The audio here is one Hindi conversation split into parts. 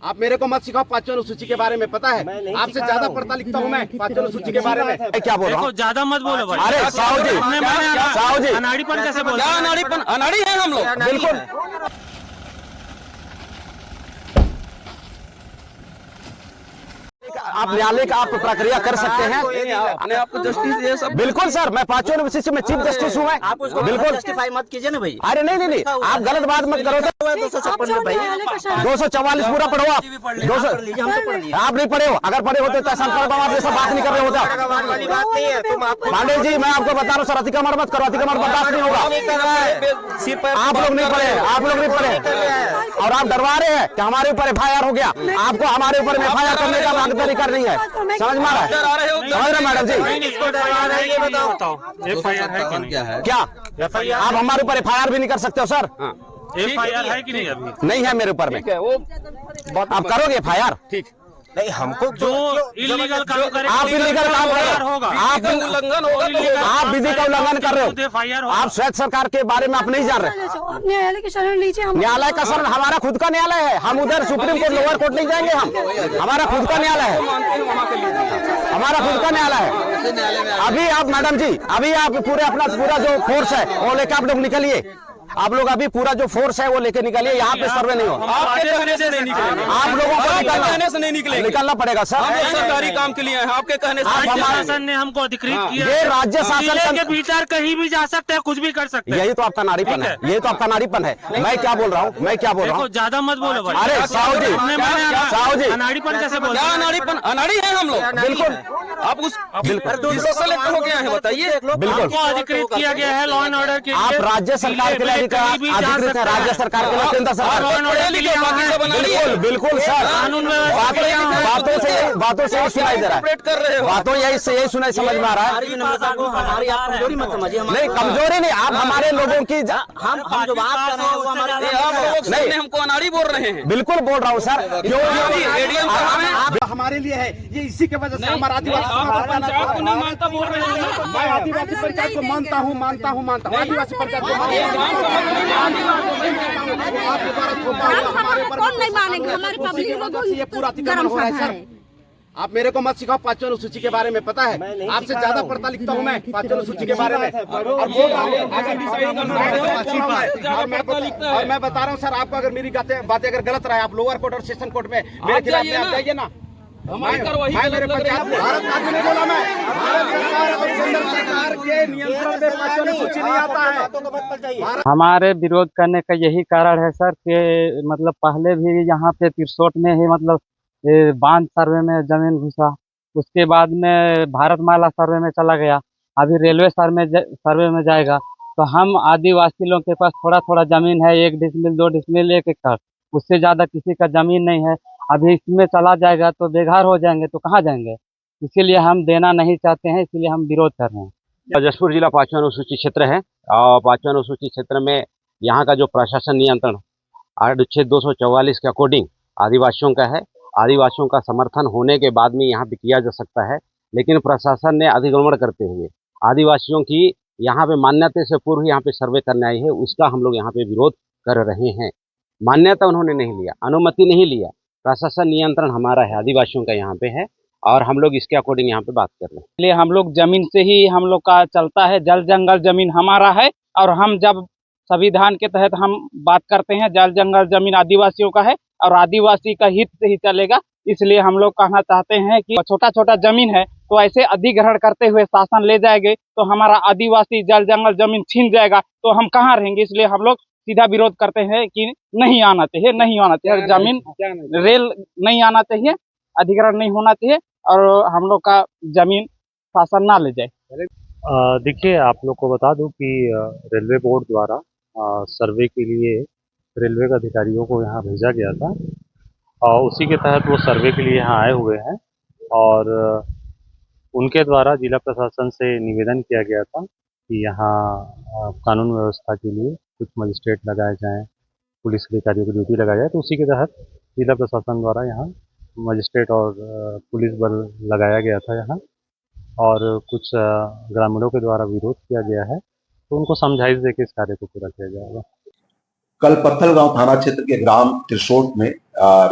आप मेरे को मत सिखाओ पांचों अनुसूची के बारे में, पता है आपसे ज्यादा पढ़ता लिखता हूँ मैं पांचों अनुसूची के बारे में। क्या बोल रहा हूँ? ज्यादा मत बोलो भाई। अरे साहू जी अनाड़ीपन कैसे बोल? अनाड़ी है हम लोग, बिल्कुल। आप न्यायालय का आप प्रक्रिया कर सकते हैं अपने आप को जस्टिस ये सब। बिल्कुल सर, मैं पांचों यूनिवर्सिटी में चीफ जस्टिस हूँ मैं। आप उसको बिल्कुल जस्टिफाई मत कीजिए ना भाई। अरे नहीं, आप गलत बात मत करो। 256 में भाई 244 पूरा पढ़ो आप। 200 आप नहीं पढ़े हो, अगर पढ़े होते तो ऐसा आप ये सब बात नहीं कर रहे होता। पांडे जी मैं आपको बता रहा हूँ सर, अतिक्रमण मत करो, अतिक्रमण बर्दाश्त नहीं होगा। आप लोग नहीं पढ़े, आप लोग नहीं पढ़े और आप डरवा रहे हैं कि हमारे ऊपर FIR हो गया। आपको हमारे ऊपर FIR करने का मांगदारी करनी है, समझ में आ रहा है? समझ रहे मैडम जी? FIR है क्या आप हमारे ऊपर FIR भी नहीं कर सकते हो सर? FIR है कि नहीं? अभी नहीं है मेरे ऊपर में। आप करोगे FIR? ठीक नहीं, हमको जो इलीगल काम करे, आप इलीगल काम कर रहे हो, आप उल्लंघन होगा तो आप विधि का उल्लंघन कर रहे हो। FIR आप स्वैच्छा सरकार के बारे में आप नहीं जान रहे। न्यायालय की शरण लीजिए। न्यायालय का शरण हमारा खुद का न्यायालय है, हम उधर सुप्रीम कोर्ट लोअर कोर्ट नहीं जाएंगे। हम हमारा खुद का न्यायालय है, हमारा खुद का न्यायालय है। अभी आप मैडम जी, अभी आप पूरे अपना पूरा जो फोर्स है वो लेकर आप लोग निकलिए। आप लोग अभी पूरा जो फोर्स है वो लेके निकलिए, यहाँ पे सर्वे नहीं हो। आपके कहने से नहीं निकलेंगे, आप लोगों को कहने से नहीं निकलेंगे, निकलना पड़ेगा सर। हम सरकारी काम के लिए हैं, आपके कहने से। शासन ने हमको अधिकृत किया। ये राज्य शासन के भीतर कहीं भी जा सकते हैं, कुछ भी कर सकते हैं। यही तो आपका नारीपन है, यही तो आपका नारीपन है। मैं क्या बोल रहा हूँ, मैं क्या बोल रहा हूँ? ज्यादा मत बोलो भाई। अरे साहू जी अनाड़ीपन कैसे बोल? क्या अनाड़ीपन? अनाड़ी है हम लोग, बिल्कुल। आप उस किसको सेलेक्ट हो गया है बताइए? बिल्कुल अधिकृत किया गया है लॉ एंड ऑर्डर के लिए। आप राज्य सरकार के लिए अधिकृत है, राज्य सरकार के लिए केंद्र सरकार। बिल्कुल सर, बातों से यही सुनाई दे रहा है, बातों यही सुनाई समझ में आ रहा है। हमारी आप कमजोरी मत समझिए। नहीं कमजोरी नहीं, आप हमारे लोगों की हम जो बात कर रहे हैं वो हमारे नहीं, हमको अनाड़ी बोल रहे हैं। बिल्कुल बोल रहा हूँ सर। हमारे लिए है ये, इसी के वजह से हमारा आदिवासी पंचायत को नहीं मानता बोल रहे हैं। मैं आदिवासी पंचायत को मानता हूँ आदिवासी पंचायत को कौन नहीं मानेंगे? हमारी पब्लिक ये पूरा अतिक्रमण हो रहा है सर। आप मेरे को मत सिखाओ पांचों अनुसूची के बारे में, पता है आपसे ज्यादा पढ़ता लिखता हूँ मैं पांचों अनुसूची के बारे में। और मैं बता रहा हूँ सर, आपको अगर मेरी बातें अगर गलत रहा है, आप लोअर कोर्ट और सेशन कोर्ट में मेरे खिलाफ आप जाइए ना। हमारी कार्रवाई मेरे पंचायत भारत राज्य नहीं बोला मैं, भारत सरकार और केंद्र सरकार के नियंत्रण में पांचों अनुसूची नहीं आता है। हमारे विरोध करने का यही कारण है सर कि मतलब पहले भी यहाँ पे तिरसोट में ही मतलब बांध सर्वे में जमीन घुसा, उसके बाद में भारतमाला सर्वे में चला गया, अभी रेलवे सर्वे में जाएगा। तो हम आदिवासी लोगों के पास थोड़ा थोड़ा जमीन है, 1 डिसमिल 2 डिसमिल 1 एकड़, उससे ज़्यादा किसी का जमीन नहीं है। अभी इसमें चला जाएगा तो बेघर हो जाएंगे, तो कहाँ जाएंगे? इसीलिए हम देना नहीं चाहते हैं, इसीलिए हम विरोध कर रहे हैं। जशपुर जिला पांचवा अनुसूची क्षेत्र है और पांचवा अनुसूची क्षेत्र में यहाँ का जो प्रशासन नियंत्रण अनुच्छेद 244 के अकॉर्डिंग आदिवासियों का है। आदिवासियों का समर्थन होने के बाद में यहाँ पे किया जा सकता है, लेकिन प्रशासन ने अतिक्रमण करते हुए आदिवासियों की यहाँ पे मान्यता से पूर्व यहाँ पे सर्वे करने आई है, उसका हम लोग यहाँ पे विरोध कर रहे हैं। मान्यता उन्होंने नहीं लिया, अनुमति नहीं लिया, प्रशासन नियंत्रण हमारा है, आदिवासियों का यहाँ पे है और हम लोग इसके अकॉर्डिंग यहाँ पे बात कर रहे हैं। इसलिए हम लोग जमीन से ही हम लोग का चलता है, जल जंगल जमीन हमारा है और हम जब संविधान के तहत हम बात करते हैं, जल जंगल जमीन आदिवासियों का है और आदिवासी का हित से ही चलेगा। इसलिए हम लोग कहना चाहते हैं कि छोटा छोटा जमीन है तो ऐसे अधिग्रहण करते हुए शासन ले जाएंगे तो हमारा आदिवासी जल जंगल जमीन छीन जाएगा, तो हम कहाँ रहेंगे? इसलिए हम लोग सीधा विरोध करते हैं कि नहीं आना चाहिए, नहीं आना चाहिए, जमीन रेल नहीं आना चाहिए, अधिग्रहण नहीं होना चाहिए और हम लोग का जमीन शासन ना ले जाए। देखिए, आप लोग को बता दूं कि रेलवे बोर्ड द्वारा सर्वे के लिए रेलवे के अधिकारियों को यहाँ भेजा गया था और उसी के तहत वो सर्वे के लिए यहाँ आए हुए हैं और उनके द्वारा जिला प्रशासन से निवेदन किया गया था कि यहाँ कानून व्यवस्था के लिए कुछ मजिस्ट्रेट लगाए जाएं, पुलिस अधिकारियों की ड्यूटी लगाई जाए। तो उसी के तहत जिला प्रशासन द्वारा यहाँ मजिस्ट्रेट और पुलिस बल लगाया गया था यहाँ और कुछ ग्रामीणों के द्वारा विरोध किया गया है, तो उनको समझाइश देकर इस कार्य को पूरा किया जाएगा। कल पत्थलगांव थाना क्षेत्र के ग्राम त्रिशोट में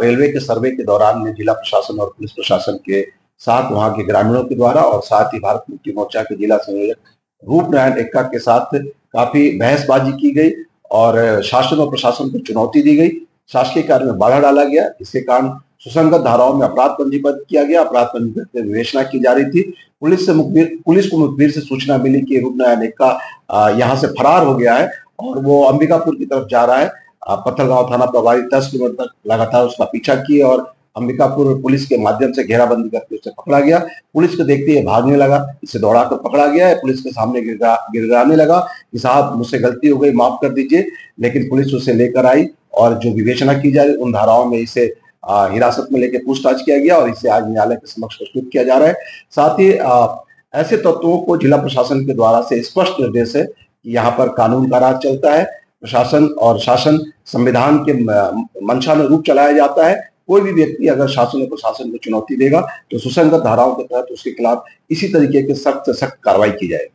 रेलवे के सर्वे के दौरान में जिला प्रशासन और पुलिस प्रशासन के साथ वहां के ग्रामीणों के द्वारा और साथ ही भारत मुक्ति मोर्चा के जिला संयोजक रूपनारायण एक्का के साथ काफी बहसबाजी की गई और शासन और प्रशासन को चुनौती दी गई। शासकीय कार्य में बाधा डाला गया। इसके कारण सुसंगत धाराओं में अपराध पंजीबद्ध किया गया। अपराध पंजीबद्ध की विवेचना की जा रही थी। पुलिस को मुखबिर से सूचना मिली कि रूपनारायण एक्का यहाँ से फरार हो गया है और वो अंबिकापुर की तरफ जा रहा है। पत्थलगांव थाना प्रभारी 10 किलोमीटर तक लगातार उसका पीछा किए और अंबिकापुर पुलिस के माध्यम से घेराबंदी करके उसे पकड़ा गया। पुलिस को देखते ही भागने लगा, इसे दौड़ाकर पकड़ा गया है। पुलिस के सामने गिड़गिड़ाने लगा कि साहब मुझसे गलती हो गई, माफ कर दीजिए। लेकिन पुलिस उसे लेकर आई और जो विवेचना की जा रही उन धाराओं में इसे हिरासत में लेकर पूछताछ किया गया और इसे आज न्यायालय के समक्ष प्रस्तुत किया जा रहा है। साथ ही ऐसे तत्वों को जिला प्रशासन के द्वारा से स्पष्ट निर्देश है कि यहाँ पर कानून का राज चलता है। प्रशासन और शासन संविधान के मंशानुरूप चलाया जाता है। कोई भी व्यक्ति अगर शासन और प्रशासन को चुनौती देगा तो सुसंगत धाराओं के तहत उसके खिलाफ इसी तरीके के सख्त से सख्त कार्रवाई की जाएगी।